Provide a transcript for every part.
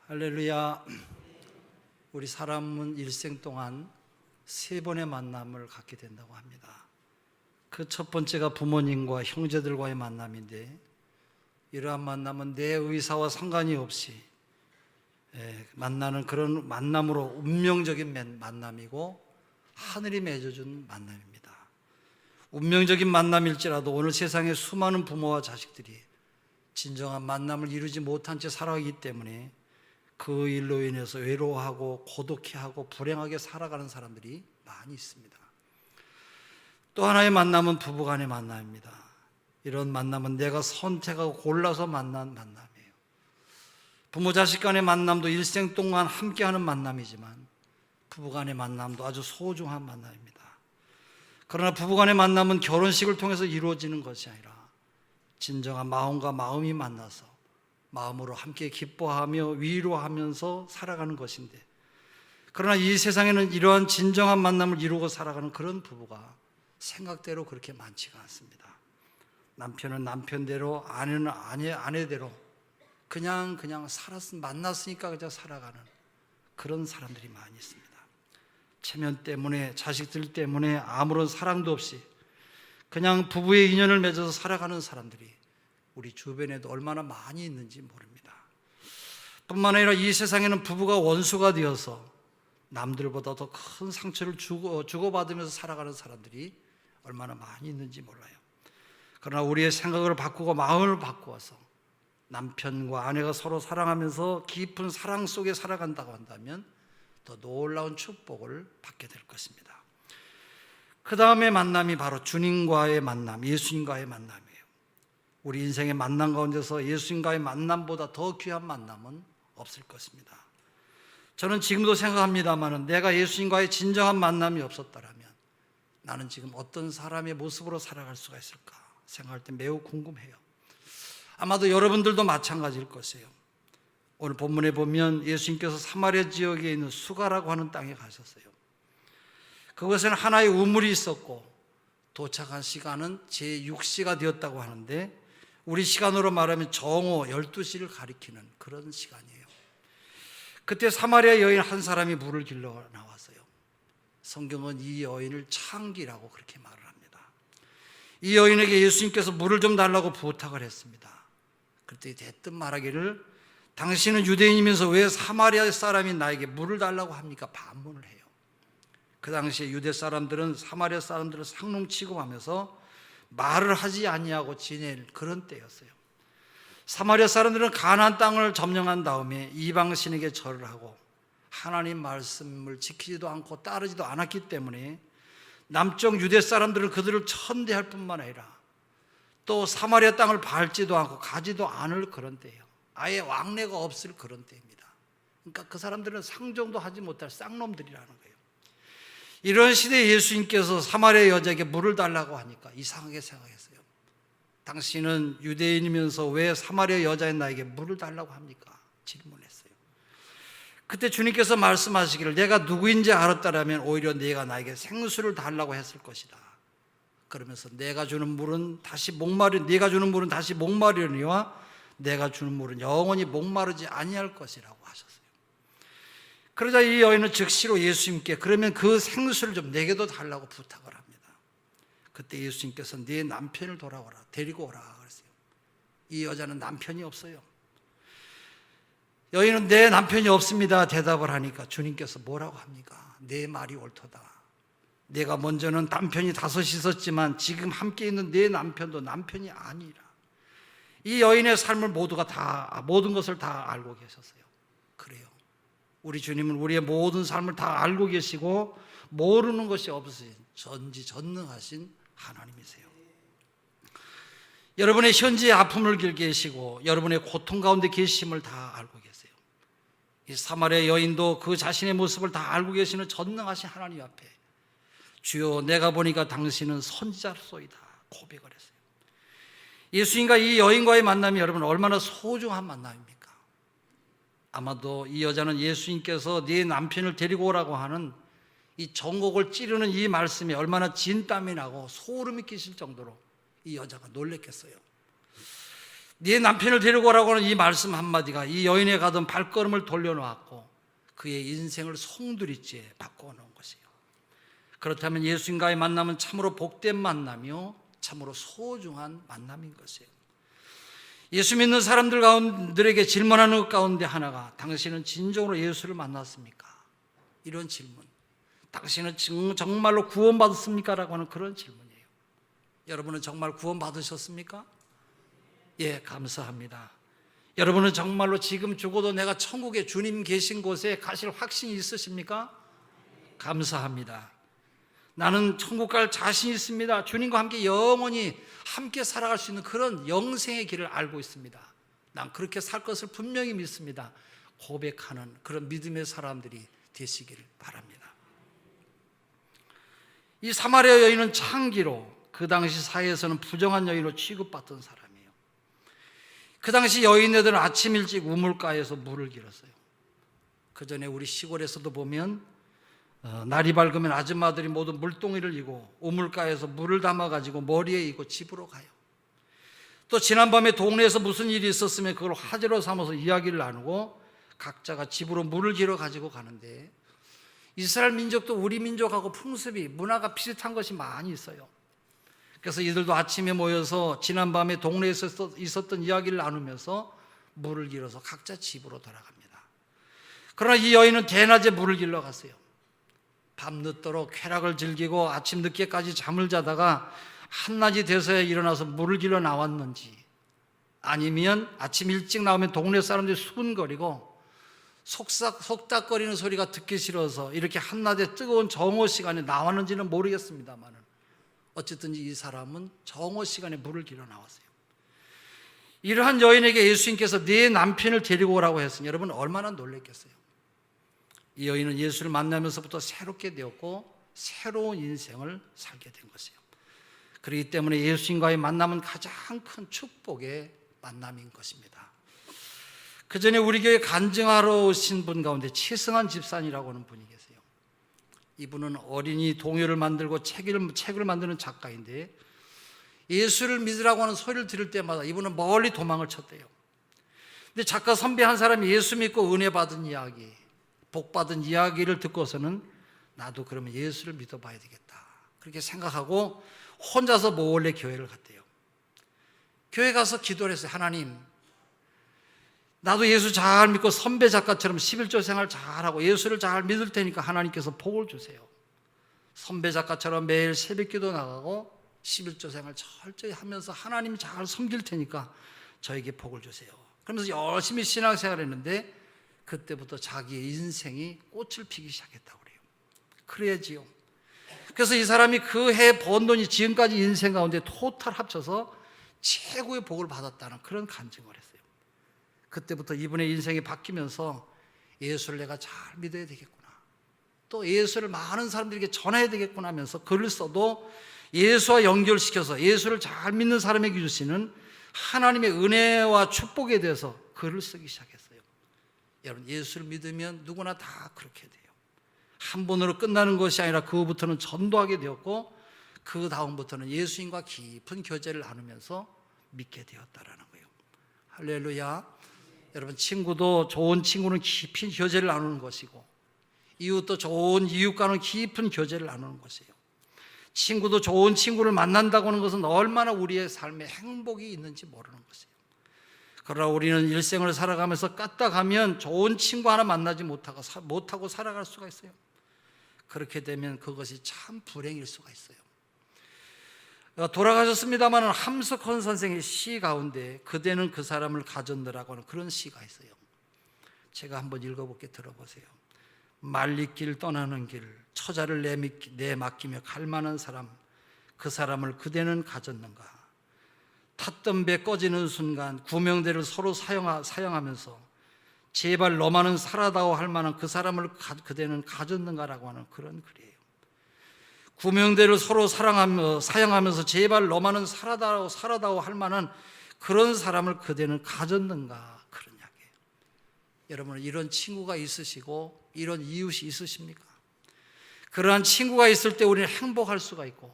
할렐루야. 우리 사람은 일생 동안 3번의 만남을 갖게 된다고 합니다. 그 첫 번째가 부모님과 형제들과의 만남인데, 이러한 만남은 내 의사와 상관이 없이 만나는 그런 만남으로 운명적인 만남이고 하늘이 맺어준 만남입니다. 운명적인 만남일지라도 오늘 세상에 수많은 부모와 자식들이 진정한 만남을 이루지 못한 채 살아가기 때문에 그 일로 인해서 외로워하고 고독해하고 불행하게 살아가는 사람들이 많이 있습니다. 또 하나의 만남은 부부간의 만남입니다. 이런 만남은 내가 선택하고 골라서 만난 만남이에요. 부모 자식 간의 만남도 일생 동안 함께하는 만남이지만 부부간의 만남도 아주 소중한 만남입니다. 그러나 부부간의 만남은 결혼식을 통해서 이루어지는 것이 아니라 진정한 마음과 마음이 만나서 마음으로 함께 기뻐하며 위로하면서 살아가는 것인데, 그러나 이 세상에는 이러한 진정한 만남을 이루고 살아가는 그런 부부가 생각대로 그렇게 많지가 않습니다. 남편은 남편대로, 아내는 아내대로 그냥 만났으니까 그냥 살아가는 그런 사람들이 많이 있습니다. 체면 때문에, 자식들 때문에 아무런 사랑도 없이 그냥 부부의 인연을 맺어서 살아가는 사람들이 우리 주변에도 얼마나 많이 있는지 모릅니다. 뿐만 아니라 이 세상에는 부부가 원수가 되어서 남들보다 더 큰 상처를 주고받으면서 살아가는 사람들이 얼마나 많이 있는지 몰라요. 그러나 우리의 생각을 바꾸고 마음을 바꾸어서 남편과 아내가 서로 사랑하면서 깊은 사랑 속에 살아간다고 한다면 더 놀라운 축복을 받게 될 것입니다. 그 다음에 만남이 바로 주님과의 만남, 예수님과의 만남이에요. 우리 인생의 만남 가운데서 예수님과의 만남보다 더 귀한 만남은 없을 것입니다. 저는 지금도 생각합니다만 내가 예수님과의 진정한 만남이 없었더라면 나는 지금 어떤 사람의 모습으로 살아갈 수가 있을까 생각할 때 매우 궁금해요. 아마도 여러분들도 마찬가지일 것이에요. 오늘 본문에 보면 예수님께서 사마리아 지역에 있는 수가라고 하는 땅에 가셨어요. 그곳에는 하나의 우물이 있었고 도착한 시간은 제6시가 되었다고 하는데, 우리 시간으로 말하면 정오 12시를 가리키는 그런 시간이에요. 그때 사마리아 여인 한 사람이 물을 길러 나왔어요. 성경은 이 여인을 창기라고 그렇게 말을 합니다. 이 여인에게 예수님께서 물을 좀 달라고 부탁을 했습니다. 그때 대뜸 말하기를, 당신은 유대인이면서 왜 사마리아 사람이 나에게 물을 달라고 합니까? 반문을 해요. 그 당시에 유대 사람들은 사마리아 사람들을 상놈 취급하면서 말을 하지 아니하고 지낼 그런 때였어요. 사마리아 사람들은 가나안 땅을 점령한 다음에 이방신에게 절을 하고 하나님 말씀을 지키지도 않고 따르지도 않았기 때문에 남쪽 유대 사람들은 그들을 천대할 뿐만 아니라 또 사마리아 땅을 밟지도 않고 가지도 않을 그런 때예요. 아예 왕래가 없을 그런 때입니다. 그러니까 그 사람들은 상종도 하지 못할 쌍놈들이라는 거예요. 이런 시대에 예수님께서 사마리아 여자에게 물을 달라고 하니까 이상하게 생각했어요. 당신은 유대인이면서 왜 사마리아 여자인 나에게 물을 달라고 합니까? 질문했어요. 그때 주님께서 말씀하시기를, 내가 누구인지 알았다라면 오히려 네가 나에게 생수를 달라고 했을 것이다. 그러면서 네가 주는 물은 다시 목마르려니와 내가 주는 물은 영원히 목마르지 아니할 것이라고 하셨어요. 그러자 이 여인은 즉시로 예수님께 그러면 그 생수를 좀 내게도 달라고 부탁을 합니다. 그때 예수님께서 네 남편을 데리고 오라 그랬어요. 이 여자는 남편이 없어요. 여인은 내 남편이 없습니다 대답을 하니까 주님께서 뭐라고 합니까? 내 말이 옳도다. 내가 먼저는 남편이 5 있었지만 지금 함께 있는 내 남편도 남편이 아니라. 이 여인의 삶을 모든 것을 다 알고 계셨어요. 그래요. 우리 주님은 우리의 모든 삶을 다 알고 계시고 모르는 것이 없으신 전지전능하신 하나님이세요. 여러분의 현재의 아픔을 계시고 여러분의 고통 가운데 계심을 다 알고 계세요. 이 사마리아 여인도 그 자신의 모습을 다 알고 계시는 전능하신 하나님 앞에 주여 내가 보니까 당신은 선지자로소이다 고백을 했어요. 예수님과 이 여인과의 만남이 여러분 얼마나 소중한 만남입니까? 아마도 이 여자는 예수님께서 네 남편을 데리고 오라고 하는 이 전곡을 찌르는 이 말씀이 얼마나 진땀이 나고 소름이 끼칠 정도로 이 여자가 놀랬겠어요. 네 남편을 데리고 오라고 하는 이 말씀 한마디가 이 여인의 가던 발걸음을 돌려놓았고 그의 인생을 송두리째 바꿔놓은 것이에요. 그렇다면 예수님과의 만남은 참으로 복된 만남이요 참으로 소중한 만남인 것이에요. 예수 믿는 사람들에게 질문하는 것 가운데 하나가 당신은 진정으로 예수를 만났습니까? 이런 질문. 당신은 정말로 구원받았습니까? 라고 하는 그런 질문이에요. 여러분은 정말 구원받으셨습니까? 예, 감사합니다. 여러분은 정말로 지금 죽어도 내가 천국에 주님 계신 곳에 가실 확신이 있으십니까? 감사합니다. 나는 천국 갈 자신이 있습니다. 주님과 함께 영원히 함께 살아갈 수 있는 그런 영생의 길을 알고 있습니다. 난 그렇게 살 것을 분명히 믿습니다. 고백하는 그런 믿음의 사람들이 되시길 바랍니다. 이 사마리아 여인은 창기로 그 당시 사회에서는 부정한 여인으로 취급받던 사람이에요. 그 당시 여인네들은 아침 일찍 우물가에서 물을 길었어요. 그 전에 우리 시골에서도 보면 날이 밝으면 아줌마들이 모두 물동이를 이고 우물가에서 물을 담아가지고 머리에 이고 집으로 가요. 또 지난밤에 동네에서 무슨 일이 있었으면 그걸 화제로 삼아서 이야기를 나누고 각자가 집으로 물을 길어 가지고 가는데 이스라엘 민족도 우리 민족하고 풍습이 문화가 비슷한 것이 많이 있어요. 그래서 이들도 아침에 모여서 지난밤에 동네에서 있었던 이야기를 나누면서 물을 길어서 각자 집으로 돌아갑니다. 그러나 이 여인은 대낮에 물을 길러 갔어요. 밤늦도록 쾌락을 즐기고 아침 늦게까지 잠을 자다가 한낮이 돼서야 일어나서 물을 길러 나왔는지 아니면 아침 일찍 나오면 동네 사람들이 수군거리고 속닥거리는 소리가 듣기 싫어서 이렇게 한낮에 뜨거운 정오 시간에 나왔는지는 모르겠습니다만 어쨌든 이 사람은 정오 시간에 물을 길어 나왔어요. 이러한 여인에게 예수님께서 네 남편을 데리고 오라고 했으니 여러분 얼마나 놀랐겠어요. 이 여인은 예수를 만나면서부터 새롭게 되었고 새로운 인생을 살게 된 것이에요. 그렇기 때문에 예수님과의 만남은 가장 큰 축복의 만남인 것입니다. 그 전에 우리 교회 간증하러 오신 분 가운데 최승한 집사님이라고 하는 분이 계세요. 이분은 어린이 동요를 만들고 책을 만드는 작가인데 예수를 믿으라고 하는 소리를 들을 때마다 이분은 멀리 도망을 쳤대요. 근데 작가 선배 한 사람이 예수 믿고 은혜 받은 이야기, 복 받은 이야기를 듣고서는 나도 그러면 예수를 믿어봐야 되겠다 그렇게 생각하고 혼자서 몰래 교회를 갔대요. 교회 가서 기도를 했어요. 하나님, 나도 예수 잘 믿고 선배 작가처럼 11조 생활 잘하고 예수를 잘 믿을 테니까 하나님께서 복을 주세요. 선배 작가처럼 매일 새벽기도 나가고 11조 생활 철저히 하면서 하나님 잘 섬길 테니까 저에게 복을 주세요. 그러면서 열심히 신앙생활을 했는데 그때부터 자기의 인생이 꽃을 피기 시작했다고 그래요. 그래야지요. 그래서 이 사람이 그 해 번 돈이 지금까지 인생 가운데 토탈 합쳐서 최고의 복을 받았다는 그런 간증을 했어요. 그때부터 이분의 인생이 바뀌면서 예수를 내가 잘 믿어야 되겠구나, 또 예수를 많은 사람들에게 전해야 되겠구나 하면서 글을 써도 예수와 연결시켜서 예수를 잘 믿는 사람에게 주시는 하나님의 은혜와 축복에 대해서 글을 쓰기 시작했어요. 여러분, 예수를 믿으면 누구나 다 그렇게 돼요. 한 번으로 끝나는 것이 아니라 그 후부터는 전도하게 되었고 그 다음부터는 예수님과 깊은 교제를 나누면서 믿게 되었다라는 거예요. 할렐루야. 여러분, 친구도 좋은 친구는 깊은 교제를 나누는 것이고 이웃도 좋은 이웃과는 깊은 교제를 나누는 것이에요. 친구도 좋은 친구를 만난다고 하는 것은 얼마나 우리의 삶에 행복이 있는지 모르는 것이에요. 그러나 우리는 일생을 살아가면서 까딱하면 좋은 친구 하나 만나지 못하고 살아갈 수가 있어요. 그렇게 되면 그것이 참 불행일 수가 있어요. 돌아가셨습니다만 함석헌 선생의 시 가운데 그대는 그 사람을 가졌느라고 하는 그런 시가 있어요. 제가 한번 읽어볼게, 들어보세요. 말리길 떠나는 길, 처자를 내맡기며 갈 만한 사람, 그 사람을 그대는 가졌는가. 탔던 배 꺼지는 순간 구명대를 서로 사용하면서 제발 너만은 살아다오 할 만한 그 사람을 그대는 가졌는가라고 하는 그런 글이에요. 구명대를 서로 사용하면서 제발 너만은 살아다오 할 만한 그런 사람을 그대는 가졌는가, 그런 이야기예요. 여러분, 이런 친구가 있으시고 이런 이웃이 있으십니까? 그러한 친구가 있을 때 우리는 행복할 수가 있고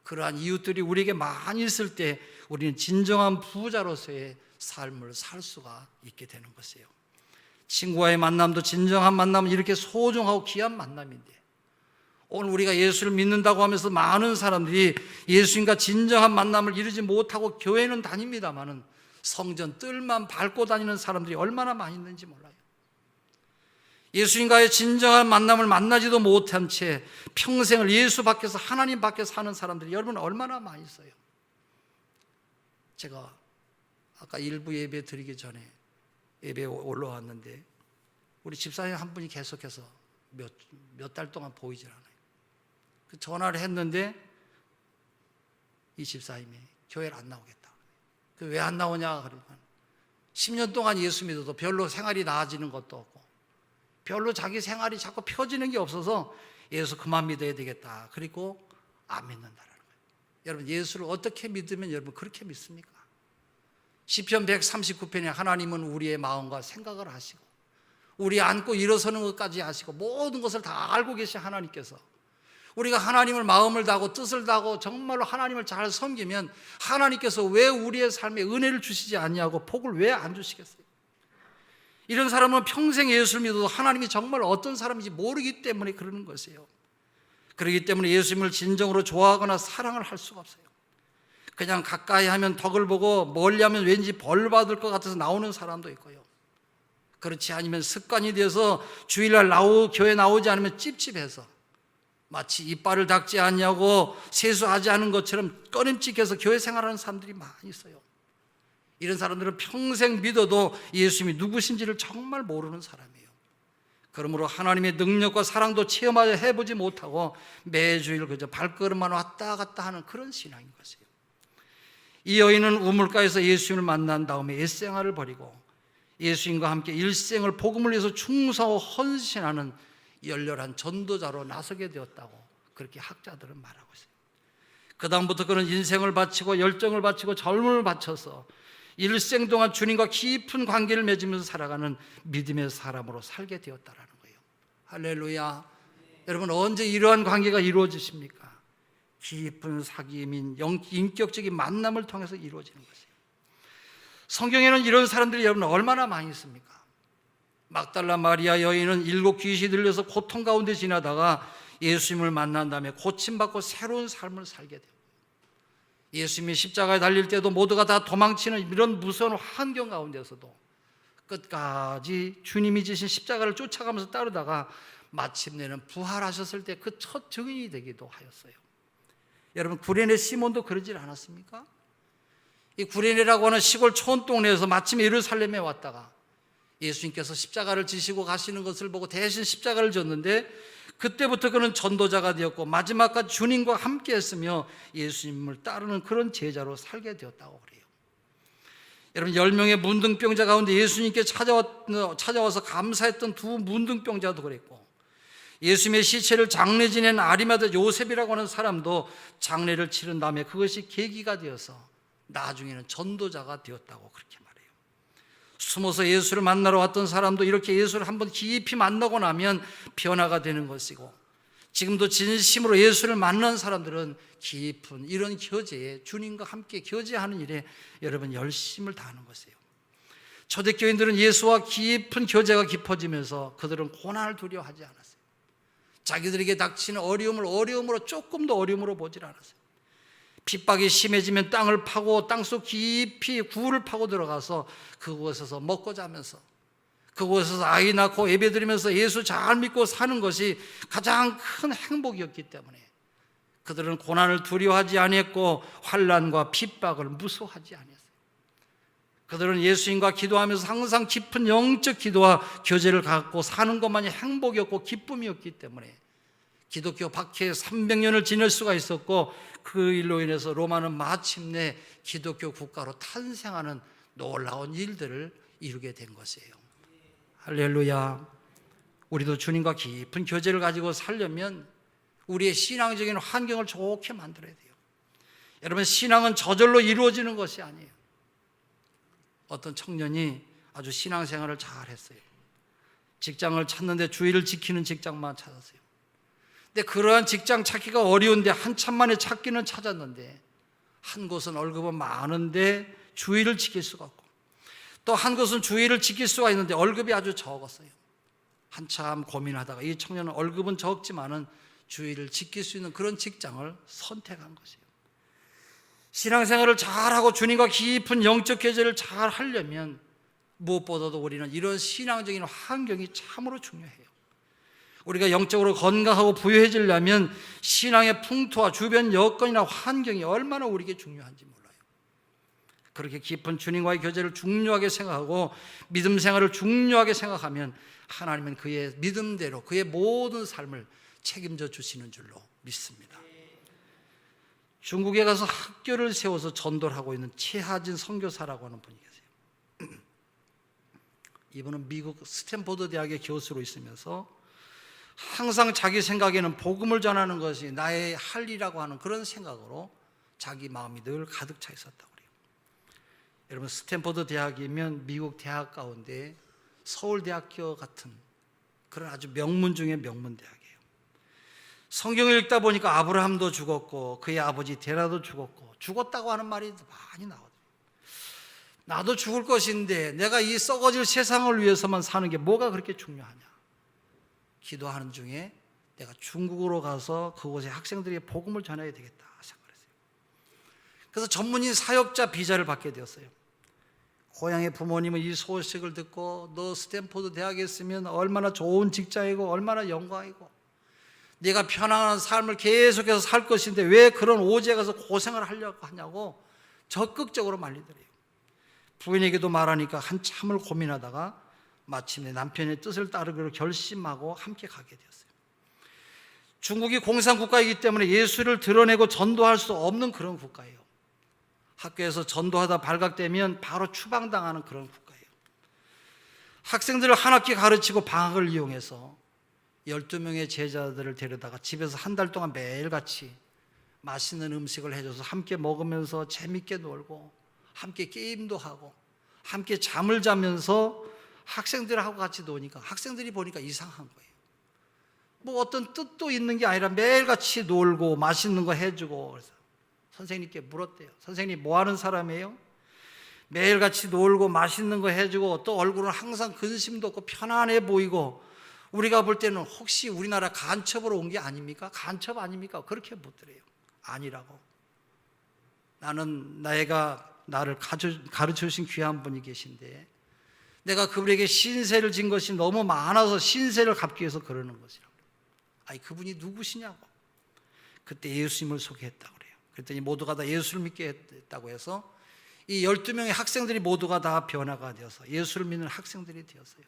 그러한 이웃들이 우리에게 많이 있을 때 우리는 진정한 부자로서의 삶을 살 수가 있게 되는 것이에요. 친구와의 만남도 진정한 만남은 이렇게 소중하고 귀한 만남인데, 오늘 우리가 예수를 믿는다고 하면서 많은 사람들이 예수님과 진정한 만남을 이루지 못하고 교회는 다닙니다마는 성전 뜰만 밟고 다니는 사람들이 얼마나 많이 있는지 몰라요. 예수님과의 진정한 만남을 만나지도 못한 채 평생을 예수 밖에서, 하나님 밖에서 사는 사람들이 여러분 얼마나 많이 있어요. 제가 아까 일부 예배 드리기 전에 예배에 올라왔는데 우리 집사님 한 분이 계속해서 몇 달 동안 보이질 않아요. 그 전화를 했는데 이 집사님이 교회를 안 나오겠다. 왜 안 나오냐 그러면 10년 동안 예수 믿어도 별로 생활이 나아지는 것도 없고 별로 자기 생활이 자꾸 펴지는 게 없어서 예수 그만 믿어야 되겠다. 그리고 안 믿는다라는 거예요. 여러분, 예수를 어떻게 믿으면 여러분 그렇게 믿습니까? 시편 139편에 하나님은 우리의 마음과 생각을 하시고 우리 앉고 일어서는 것까지 아시고 모든 것을 다 알고 계신 하나님께서 우리가 하나님을 마음을 다하고 뜻을 다하고 정말로 하나님을 잘 섬기면 하나님께서 왜 우리의 삶에 은혜를 주시지 않냐고 복을 왜 안 주시겠어요? 이런 사람은 평생 예수를 믿어도 하나님이 정말 어떤 사람인지 모르기 때문에 그러는 것이에요. 그렇기 때문에 예수님을 진정으로 좋아하거나 사랑을 할 수가 없어요. 그냥 가까이 하면 덕을 보고 멀리 하면 왠지 벌 받을 것 같아서 나오는 사람도 있고요. 그렇지 않으면 습관이 되어서 주일날 교회 나오지 않으면 찝찝해서 마치 이빨을 닦지 않냐고 세수하지 않은 것처럼 꺼림칙해서 교회 생활하는 사람들이 많이 있어요. 이런 사람들은 평생 믿어도 예수님이 누구신지를 정말 모르는 사람이에요. 그러므로 하나님의 능력과 사랑도 체험해보지 못하고 매주일 그저 발걸음만 왔다 갔다 하는 그런 신앙인 것이에요. 이 여인은 우물가에서 예수님을 만난 다음에 옛생활을 버리고 예수님과 함께 일생을 복음을 위해서 충성하고 헌신하는 열렬한 전도자로 나서게 되었다고 그렇게 학자들은 말하고 있어요. 그 다음부터 그는 인생을 바치고 열정을 바치고 젊음을 바쳐서 일생 동안 주님과 깊은 관계를 맺으면서 살아가는 믿음의 사람으로 살게 되었다라는 거예요. 할렐루야. 여러분, 언제 이러한 관계가 이루어지십니까? 깊은 사귐인 인격적인 만남을 통해서 이루어지는 것이에요. 성경에는 이런 사람들이 여러분 얼마나 많이 있습니까? 막달라 마리아 여인은 7 귀신이 들려서 고통 가운데 지나다가 예수님을 만난 다음에 고침받고 새로운 삶을 살게 돼요. 예수님이 십자가에 달릴 때도 모두가 다 도망치는 이런 무서운 환경 가운데서도 끝까지 주님이 지신 십자가를 쫓아가면서 따르다가 마침내는 부활하셨을 때 그 첫 증인이 되기도 하였어요. 여러분, 구레네 시몬도 그러질 않았습니까? 이 구레네라고 하는 시골 촌동네에서 마침 예루살렘에 왔다가 예수님께서 십자가를 지시고 가시는 것을 보고 대신 십자가를 졌는데 그때부터 그는 전도자가 되었고 마지막까지 주님과 함께 했으며 예수님을 따르는 그런 제자로 살게 되었다고 그래요. 여러분, 10명의 문둥병자 가운데 예수님께 찾아와서 감사했던 2 문둥병자도 그랬고 예수님의 시체를 장례 지낸 아리마다 요셉이라고 하는 사람도 장례를 치른 다음에 그것이 계기가 되어서 나중에는 전도자가 되었다고 그렇게 말해요. 숨어서 예수를 만나러 왔던 사람도 이렇게 예수를 한번 깊이 만나고 나면 변화가 되는 것이고 지금도 진심으로 예수를 만난 사람들은 깊은 이런 교제에 주님과 함께 교제하는 일에 여러분 열심을 다하는 것이에요. 초대교인들은 예수와 깊은 교제가 깊어지면서 그들은 고난을 두려워하지 않았어요. 자기들에게 닥치는 어려움으로 조금도 어려움으로 보질 않았어요. 핍박이 심해지면 땅을 파고 땅속 깊이 구를 파고 들어가서 그곳에서 먹고 자면서 그곳에서 아이 낳고 예배드리면서 예수 잘 믿고 사는 것이 가장 큰 행복이었기 때문에 그들은 고난을 두려워하지 아니했고 환난과 핍박을 무서워하지 아니했어요. 그들은 예수님과 기도하면서 항상 깊은 영적 기도와 교제를 갖고 사는 것만이 행복이었고 기쁨이었기 때문에 기독교 박해에 300년을 지낼 수가 있었고 그 일로 인해서 로마는 마침내 기독교 국가로 탄생하는 놀라운 일들을 이루게 된 것이에요. 할렐루야. 우리도 주님과 깊은 교제를 가지고 살려면 우리의 신앙적인 환경을 좋게 만들어야 돼요. 여러분, 신앙은 저절로 이루어지는 것이 아니에요. 어떤 청년이 아주 신앙생활을 잘 했어요. 직장을 찾는데 주의를 지키는 직장만 찾았어요. 근데 그러한 직장 찾기가 어려운데 한참 만에 찾기는 찾았는데, 한 곳은 월급은 많은데 주의를 지킬 수가 없고, 또 한 곳은 주의를 지킬 수가 있는데 월급이 아주 적었어요. 한참 고민하다가 이 청년은 월급은 적지만은 주의를 지킬 수 있는 그런 직장을 선택한 것이에요. 신앙생활을 잘하고 주님과 깊은 영적 교제를 잘 하려면 무엇보다도 우리는 이런 신앙적인 환경이 참으로 중요해요. 우리가 영적으로 건강하고 부유해지려면 신앙의 풍토와 주변 여건이나 환경이 얼마나 우리에게 중요한지 몰라요. 그렇게 깊은 주님과의 교제를 중요하게 생각하고 믿음 생활을 중요하게 생각하면 하나님은 그의 믿음대로 그의 모든 삶을 책임져 주시는 줄로 믿습니다. 중국에 가서 학교를 세워서 전도를 하고 있는 최하진 선교사라고 하는 분이 계세요. 이분은 미국 스탠포드 대학의 교수로 있으면서 항상 자기 생각에는 복음을 전하는 것이 나의 할 일이라고 하는 그런 생각으로 자기 마음이 늘 가득 차 있었다고 그래요. 여러분, 스탠포드 대학이면 미국 대학 가운데 서울대학교 같은 그런 아주 명문 중의 명문 대학이에요. 성경을 읽다 보니까 아브라함도 죽었고 그의 아버지 데라도 죽었고, 죽었다고 하는 말이 많이 나오더라고요. 나도 죽을 것인데 내가 이 썩어질 세상을 위해서만 사는 게 뭐가 그렇게 중요하냐. 기도하는 중에 내가 중국으로 가서 그곳의 학생들에게 복음을 전해야 되겠다 생각했어요. 그래서 전문인 사역자 비자를 받게 되었어요. 고향의 부모님은 이 소식을 듣고 너 스탠포드 대학에 있으면 얼마나 좋은 직장이고 얼마나 영광이고 네가 편안한 삶을 계속해서 살 것인데 왜 그런 오지에 가서 고생을 하려고 하냐고 적극적으로 말리더래요. 부인에게도 말하니까 한참을 고민하다가 마침내 남편의 뜻을 따르기로 결심하고 함께 가게 되었어요. 중국이 공산국가이기 때문에 예수를 드러내고 전도할 수 없는 그런 국가예요. 학교에서 전도하다 발각되면 바로 추방당하는 그런 국가예요. 학생들을 한 학기 가르치고 방학을 이용해서 12명의 제자들을 데려다가 집에서 한 달 동안 매일같이 맛있는 음식을 해줘서 함께 먹으면서 재밌게 놀고 함께 게임도 하고 함께 잠을 자면서 학생들하고 같이 노니까 학생들이 보니까 이상한 거예요. 뭐 어떤 뜻도 있는 게 아니라 매일같이 놀고 맛있는 거 해주고, 그래서 선생님께 물었대요. 선생님 뭐 하는 사람이에요? 매일같이 놀고 맛있는 거 해주고 또 얼굴은 항상 근심도 없고 편안해 보이고 우리가 볼 때는 혹시 우리나라 간첩으로 온 게 아닙니까? 간첩 아닙니까? 그렇게 묻더래요. 아니라고. 나는 나를 가르쳐 주신 귀한 분이 계신데 내가 그분에게 신세를 진 것이 너무 많아서 신세를 갚기 위해서 그러는 것이라고. 아니, 그분이 누구시냐고. 그때 예수님을 소개했다고 그래요. 그랬더니 모두가 다 예수를 믿게 했다고 해서 이 12명의 학생들이 모두가 다 변화가 되어서 예수를 믿는 학생들이 되었어요.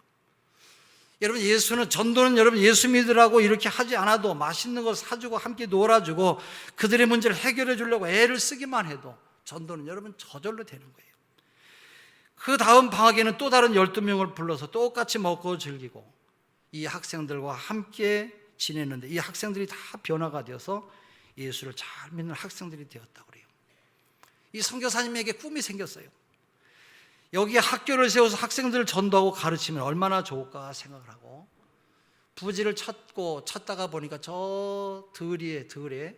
여러분, 전도는 여러분 예수 믿으라고 이렇게 하지 않아도 맛있는 거 사주고 함께 놀아주고 그들의 문제를 해결해 주려고 애를 쓰기만 해도 전도는 여러분 저절로 되는 거예요. 그 다음 방학에는 또 다른 12명을 불러서 똑같이 먹고 즐기고 이 학생들과 함께 지냈는데 이 학생들이 다 변화가 되어서 예수를 잘 믿는 학생들이 되었다고 그래요. 이 선교사님에게 꿈이 생겼어요. 여기 학교를 세워서 학생들을 전도하고 가르치면 얼마나 좋을까 생각을 하고 부지를 찾다가 보니까 저 들에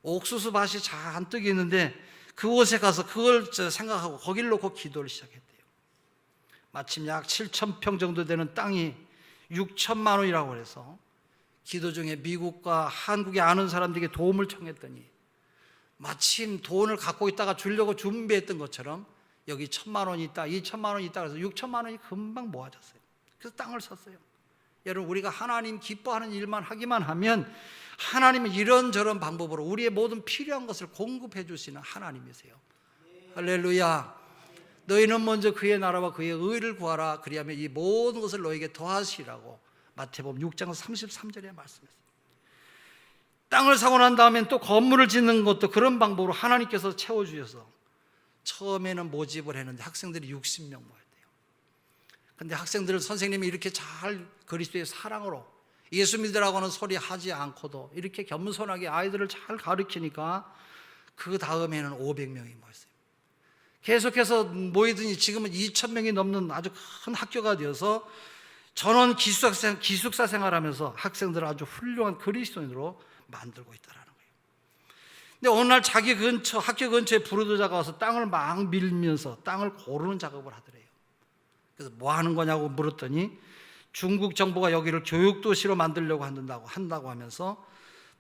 옥수수 밭이 잔뜩 있는데 그곳에 가서 그걸 생각하고 거기를 놓고 기도를 시작했대요. 마침 약 7,000평 정도 되는 땅이 6천만 원이라고 해서 기도 중에 미국과 한국에 아는 사람들에게 도움을 청했더니 마침 돈을 갖고 있다가 주려고 준비했던 것처럼 여기 1,000만 원이 있다, 2,000만 원이 있다 그래서 6천만 원이 금방 모아졌어요. 그래서 땅을 샀어요. 여러분, 우리가 하나님 기뻐하는 일만 하기만 하면 하나님은 이런저런 방법으로 우리의 모든 필요한 것을 공급해 주시는 하나님이세요. 할렐루야. 너희는 먼저 그의 나라와 그의 의를 구하라. 그리하면 이 모든 것을 너에게 더하시라고 마태복음 6장 33절에 말씀했어요. 땅을 사고 난 다음엔 또 건물을 짓는 것도 그런 방법으로 하나님께서 채워주셔서 처음에는 모집을 했는데 학생들이 60명 모였대요. 근데 학생들을 선생님이 이렇게 잘 그리스도의 사랑으로 예수 믿으라고 하는 소리 하지 않고도 이렇게 겸손하게 아이들을 잘 가르치니까 그 다음에는 500명이 모였어요. 계속해서 모이더니 지금은 2,000명이 넘는 아주 큰 학교가 되어서 전원 기숙사 생활하면서 학생들을 아주 훌륭한 그리스도인으로 만들고 있다라는 거예요. 근데 어느 날 자기 학교 근처에 부르도자가 와서 땅을 막 밀면서 땅을 고르는 작업을 하더래요. 그래서 뭐 하는 거냐고 물었더니 중국 정부가 여기를 교육도시로 만들려고 한다고 하면서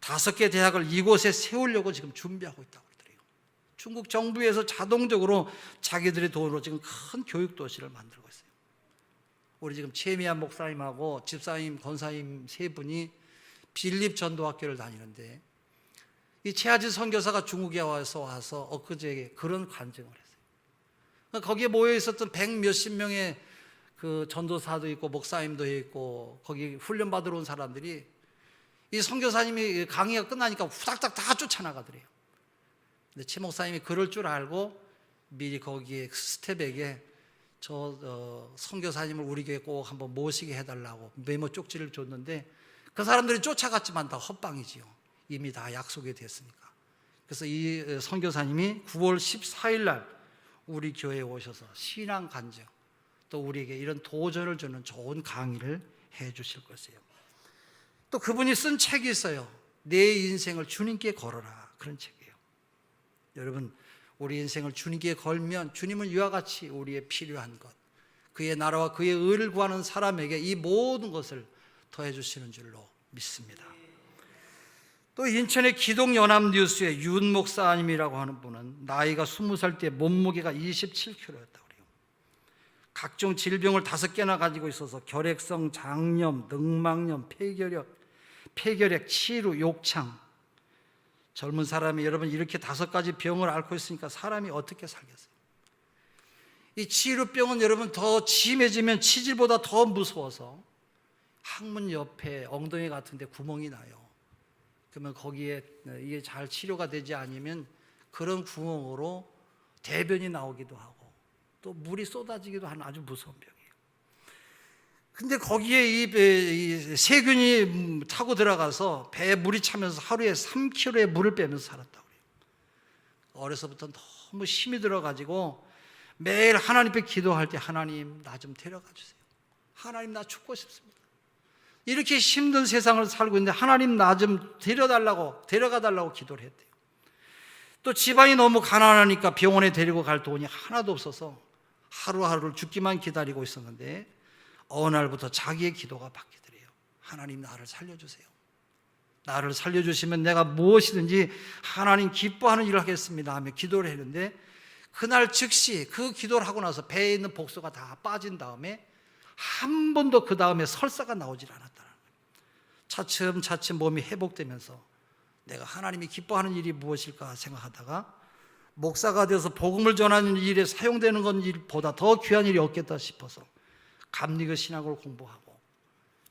5개 대학을 이곳에 세우려고 지금 준비하고 있다고 그러더래요. 중국 정부에서 자동적으로 자기들의 돈으로 지금 큰 교육도시를 만들고 있어요. 우리 지금 최미한 목사님하고 집사님, 권사님 3분이 빌립 전도학교를 다니는데 이 최하진 선교사가 중국에 와서 엊그제 그런 간증을 했어요. 거기에 모여 있었던 100 몇십 명의 그 전도사도 있고 목사님도 있고 거기 훈련 받으러 온 사람들이 이 선교사님이 강의가 끝나니까 후닥닥 다 쫓아나가더래요. 근데 최 목사님이 그럴 줄 알고 미리 거기에 스텝에게 저 선교사님을 우리 교회 꼭 한번 모시게 해달라고 메모 쪽지를 줬는데 그 사람들이 쫓아갔지만 다 헛방이지요. 이미 다 약속이 됐으니까. 그래서 이 선교사님이 9월 14일 날 우리 교회에 오셔서 신앙 간증 또 우리에게 이런 도전을 주는 좋은 강의를 해 주실 것이에요. 또 그분이 쓴 책이 있어요. 내 인생을 주님께 걸어라. 그런 책이에요. 여러분, 우리 인생을 주님께 걸면 주님은 이와 같이 우리의 필요한 것, 그의 나라와 그의 의를 구하는 사람에게 이 모든 것을 더해 주시는 줄로 믿습니다. 또 인천의 기동연합뉴스의 윤 목사님이라고 하는 분은 나이가 20살 때 몸무게가 27kg였다고 그래요. 각종 질병을 5개나 가지고 있어서 결핵성 장염, 늑막염, 폐결핵, 치루, 욕창. 젊은 사람이 여러분 이렇게 5가지 병을 앓고 있으니까 사람이 어떻게 살겠어요? 이 치루병은 여러분 더 심해지면 치질보다 더 무서워서 항문 옆에 엉덩이 같은 데 구멍이 나요. 그러면 거기에 이게 잘 치료가 되지 않으면 그런 구멍으로 대변이 나오기도 하고 또 물이 쏟아지기도 하는 아주 무서운 병이에요. 근데 거기에 이 세균이 타고 들어가서 배에 물이 차면서 하루에 3kg의 물을 빼면서 살았다고 그래요. 어려서부터 너무 힘이 들어가지고 매일 하나님 앞에 기도할 때 하나님 나 좀 데려가 주세요. 하나님 나 죽고 싶습니다. 이렇게 힘든 세상을 살고 있는데 하나님 나 좀 데려가 달라고 기도를 했대요. 또 집안이 너무 가난하니까 병원에 데리고 갈 돈이 하나도 없어서 하루하루를 죽기만 기다리고 있었는데 어느 날부터 자기의 기도가 바뀌더래요. 하나님 나를 살려주세요. 나를 살려주시면 내가 무엇이든지 하나님 기뻐하는 일을 하겠습니다 하며 기도를 했는데 그날 즉시 그 기도를 하고 나서 배에 있는 복소가 다 빠진 다음에 한 번도 그 다음에 설사가 나오질 않았다는 거예요. 차츰 몸이 회복되면서 내가 하나님이 기뻐하는 일이 무엇일까 생각하다가 목사가 되어서 복음을 전하는 일에 사용되는 건 일보다 더 귀한 일이 없겠다 싶어서 감리교 신학을 공부하고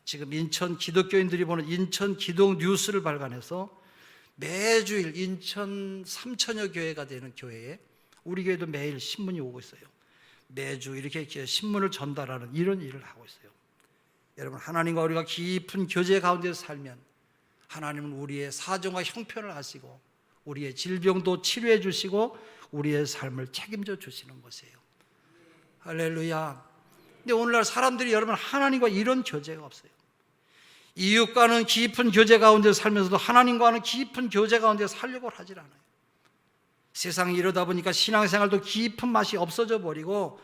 지금 인천 기독교인들이 보는 인천 기독 뉴스를 발간해서 매주일 인천 3천여 교회가 되는 교회에 우리 교회도 매일 신문이 오고 있어요. 매주 이렇게 신문을 전달하는 이런 일을 하고 있어요. 여러분, 하나님과 우리가 깊은 교제 가운데서 살면 하나님은 우리의 사정과 형편을 아시고 우리의 질병도 치료해 주시고 우리의 삶을 책임져 주시는 것이에요. 할렐루야. 근데 오늘날 사람들이 여러분 하나님과 이런 교제가 없어요. 이웃과는 깊은 교제 가운데 살면서도 하나님과는 깊은 교제 가운데 살려고 하질 않아요. 세상이 이러다 보니까 신앙생활도 깊은 맛이 없어져 버리고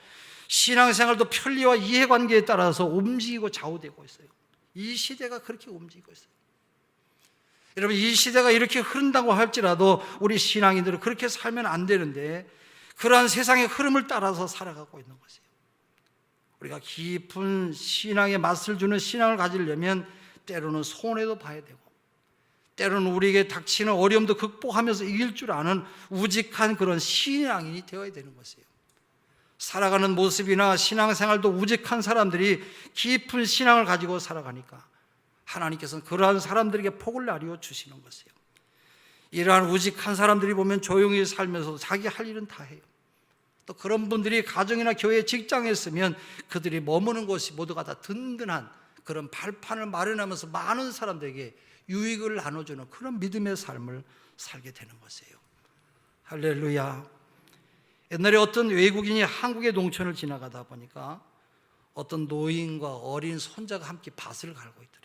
신앙생활도 편리와 이해관계에 따라서 움직이고 좌우되고 있어요. 이 시대가 그렇게 움직이고 있어요. 여러분, 이 시대가 이렇게 흐른다고 할지라도 우리 신앙인들은 그렇게 살면 안 되는데 그러한 세상의 흐름을 따라서 살아가고 있는 것이에요. 우리가 깊은 신앙의 맛을 주는 신앙을 가지려면 때로는 손해도 봐야 되고 때로는 우리에게 닥치는 어려움도 극복하면서 이길 줄 아는 우직한 그런 신앙인이 되어야 되는 것이에요. 살아가는 모습이나 신앙생활도 우직한 사람들이 깊은 신앙을 가지고 살아가니까 하나님께서는 그러한 사람들에게 복을 나뉘어 주시는 것이에요. 이러한 우직한 사람들이 보면 조용히 살면서도 자기 할 일은 다 해요. 또 그런 분들이 가정이나 교회 직장에 있으면 그들이 머무는 곳이 모두가 다 든든한 그런 발판을 마련하면서 많은 사람들에게 유익을 나눠주는 그런 믿음의 삶을 살게 되는 것이에요. 할렐루야. 옛날에 어떤 외국인이 한국의 농촌을 지나가다 보니까 어떤 노인과 어린 손자가 함께 밭을 갈고 있더래요.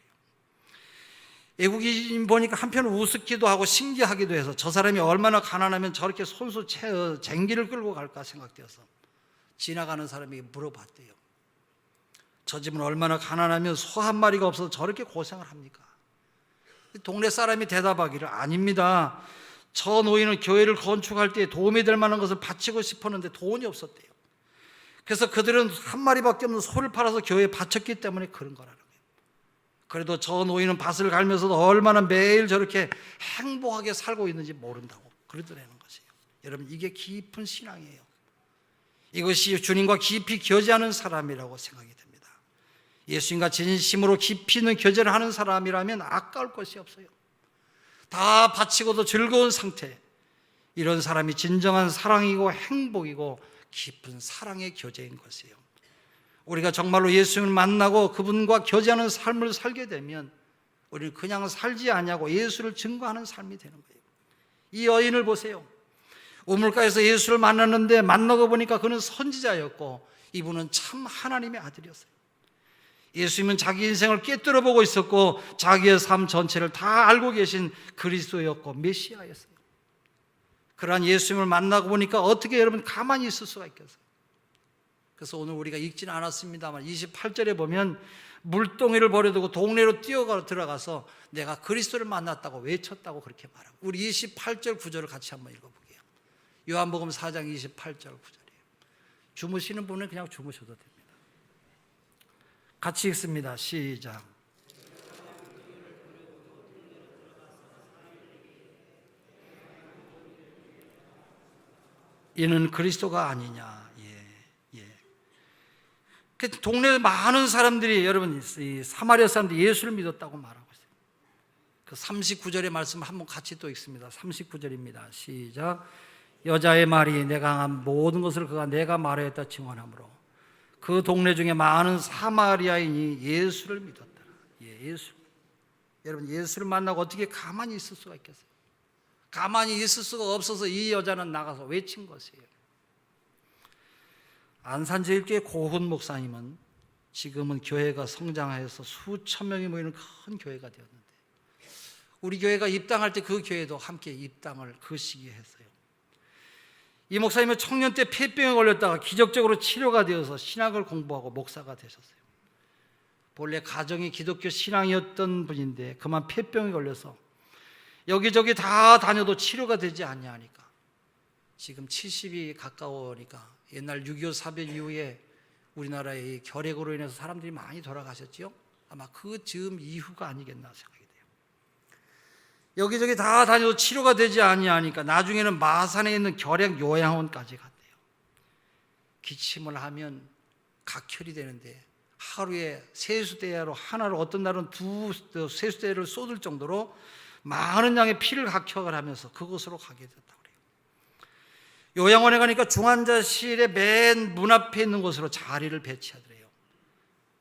외국인 보니까 한편 우습기도 하고 신기하기도 해서 저 사람이 얼마나 가난하면 저렇게 손수 쟁기를 끌고 갈까 생각되어서 지나가는 사람에게 물어봤대요. 저 집은 얼마나 가난하면 소 한 마리가 없어서 저렇게 고생을 합니까? 동네 사람이 대답하기를 아닙니다. 저 노인은 교회를 건축할 때 도움이 될 만한 것을 바치고 싶었는데 돈이 없었대요. 그래서 그들은 한 마리밖에 없는 소를 팔아서 교회에 바쳤기 때문에 그런 거라는 거예요. 그래도 저 노인은 밭을 갈면서도 얼마나 매일 저렇게 행복하게 살고 있는지 모른다고 그러더라는 것이에요. 여러분, 이게 깊은 신앙이에요. 이것이 주님과 깊이 교제하는 사람이라고 생각이 됩니다. 예수님과 진심으로 깊이 있는 교제를 하는 사람이라면 아까울 것이 없어요. 다 바치고도 즐거운 상태, 이런 사람이 진정한 사랑이고 행복이고 깊은 사랑의 교제인 것이에요. 우리가 정말로 예수님을 만나고 그분과 교제하는 삶을 살게 되면 우리는 그냥 살지 않냐고 예수를 증거하는 삶이 되는 거예요. 이 여인을 보세요. 우물가에서 예수를 만났는데 만나고 보니까 그는 선지자였고 이분은 참 하나님의 아들이었어요. 예수님은 자기 인생을 꿰뚫어 보고 있었고 자기의 삶 전체를 다 알고 계신 그리스도였고 메시아였어요. 그러한 예수님을 만나고 보니까 어떻게 여러분 가만히 있을 수가 있겠어요? 그래서 오늘 우리가 읽지는 않았습니다만 28절에 보면 물동이를 버려두고 동네로 들어가서 내가 그리스도를 만났다고 외쳤다고 그렇게 말하고, 우리 28절 9절을 같이 한번 읽어볼게요. 요한복음 4장 28절 9절이에요. 주무시는 분은 그냥 주무셔도 됩니다. 같이 읽습니다. 시작. 이는 그리스도가 아니냐. 그 동네 많은 사람들이, 여러분, 이 사마리아 사람들이 예수를 믿었다고 말하고 있어요. 그 39절의 말씀을 한번 같이 또 읽습니다. 39절입니다. 시작. 여자의 말이 내가 한 모든 것을 그가 내가 말하였다 증언하므로 그 동네 중에 많은 사마리아인이 예수를 믿었더라. 예수. 여러분, 예수를 만나고 어떻게 가만히 있을 수가 있겠어요? 가만히 있을 수가 없어서 이 여자는 나가서 외친 것이에요. 안산제일교회 고훈 목사님은 지금은 교회가 성장해서 수천 명이 모이는 큰 교회가 되었는데, 우리 교회가 입당할 때 그 교회도 함께 입당을 그 시기에 했어요. 이 목사님은 청년 때 폐병에 걸렸다가 기적적으로 치료가 되어서 신학을 공부하고 목사가 되셨어요. 본래 가정이 기독교 신앙이었던 분인데 그만 폐병에 걸려서 여기저기 다 다녀도 치료가 되지 않냐니까 지금 70이 가까우니까, 옛날 6.25 사변 이후에 우리나라의 결핵으로 인해서 사람들이 많이 돌아가셨지요. 아마 그 즈음 이후가 아니겠나 생각이 돼요. 여기저기 다 다녀도 치료가 되지 아니하니까 나중에는 마산에 있는 결핵 요양원까지 갔대요. 기침을 하면 각혈이 되는데 하루에 세수대야로 하나를, 어떤 날은 두 세수대를 쏟을 정도로 많은 양의 피를 각혈을 하면서 그곳으로 가게 됐다고 그래요. 요양원에 가니까 중환자실의 맨 문 앞에 있는 곳으로 자리를 배치하더래요.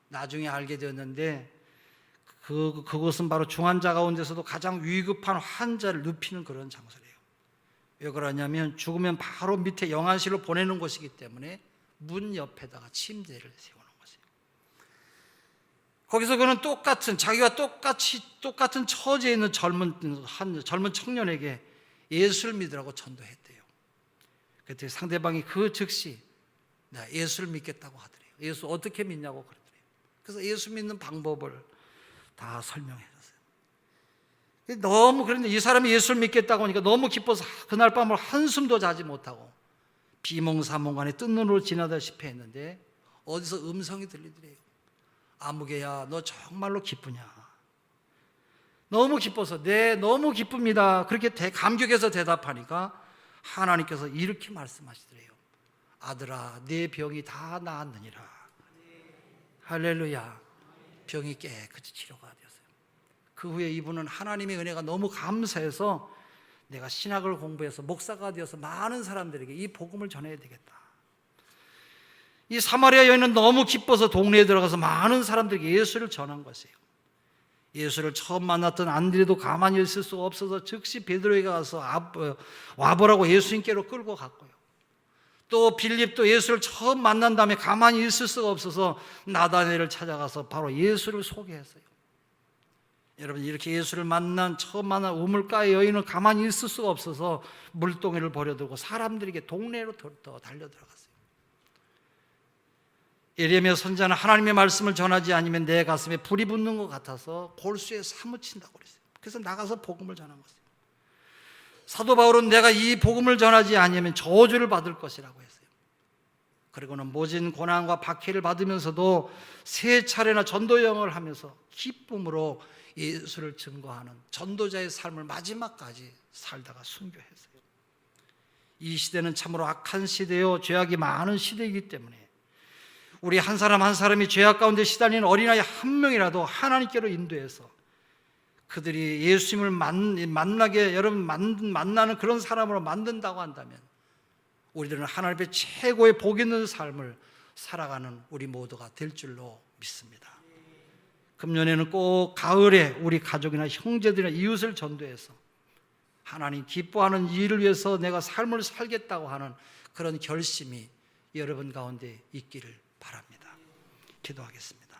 나중에 알게 되었는데 그곳은 바로 중환자 가운데서도 가장 위급한 환자를 눕히는 그런 장소래요. 왜 그러냐면 죽으면 바로 밑에 영안실로 보내는 곳이기 때문에 문 옆에다가 침대를 세우는 것이에요. 거기서 그는 자기와 똑같은 처지에 있는 젊은 청년에게 예수를 믿으라고 전도했대요. 그때 상대방이 그 즉시 나 예수를 믿겠다고 하더래요. 예수 어떻게 믿냐고 그러더래요. 그래서 예수 믿는 방법을 다 설명해줬어요. 그런데 이 사람이 예수를 믿겠다고 하니까 너무 기뻐서 그날 밤을 한숨도 자지 못하고 비몽사몽간에 뜬 눈으로 지나다시피 했는데 어디서 음성이 들리더래요. 아무개야, 너 정말로 기쁘냐? 너무 기뻐서 네, 너무 기쁩니다. 그렇게 감격해서 대답하니까 하나님께서 이렇게 말씀하시더래요. 아들아, 네 병이 다 나았느니라. 할렐루야. 병이 깨끗이 치료가 되었어요. 그 후에 이분은 하나님의 은혜가 너무 감사해서 내가 신학을 공부해서 목사가 되어서 많은 사람들에게 이 복음을 전해야 되겠다. 이 사마리아 여인은 너무 기뻐서 동네에 들어가서 많은 사람들에게 예수를 전한 것이에요. 예수를 처음 만났던 안드레도 가만히 있을 수가 없어서 즉시 베드로에게 가서 와보라고 예수님께로 끌고 갔고요. 또 빌립도 예수를 처음 만난 다음에 가만히 있을 수가 없어서 나다나엘을 찾아가서 바로 예수를 소개했어요. 여러분, 이렇게 예수를 처음 만난 우물가의 여인은 가만히 있을 수가 없어서 물동이를 버려두고 사람들에게 동네로 더 달려들어갔어요. 예레미야 선지자는 하나님의 말씀을 전하지 않으면 내 가슴에 불이 붙는 것 같아서 골수에 사무친다고 그랬어요. 그래서 나가서 복음을 전한 것이에요. 사도 바울은 내가 이 복음을 전하지 않으면 저주를 받을 것이라고 했어요. 그리고는 모진 고난과 박해를 받으면서도 세 차례나 전도 여행을 하면서 기쁨으로 예수를 증거하는 전도자의 삶을 마지막까지 살다가 순교했어요. 이 시대는 참으로 악한 시대요, 죄악이 많은 시대이기 때문에 우리 한 사람 한 사람이 죄악 가운데 시달리는 어린아이 한 명이라도 하나님께로 인도해서 그들이 예수님을 만나게, 여러분 만나는 그런 사람으로 만든다고 한다면 우리들은 하나님 앞에 최고의 복 있는 삶을 살아가는 우리 모두가 될 줄로 믿습니다. 금년에는 꼭 가을에 우리 가족이나 형제들이나 이웃을 전도해서 하나님 기뻐하는 일을 위해서 내가 삶을 살겠다고 하는 그런 결심이 여러분 가운데 있기를 바랍니다. 기도하겠습니다.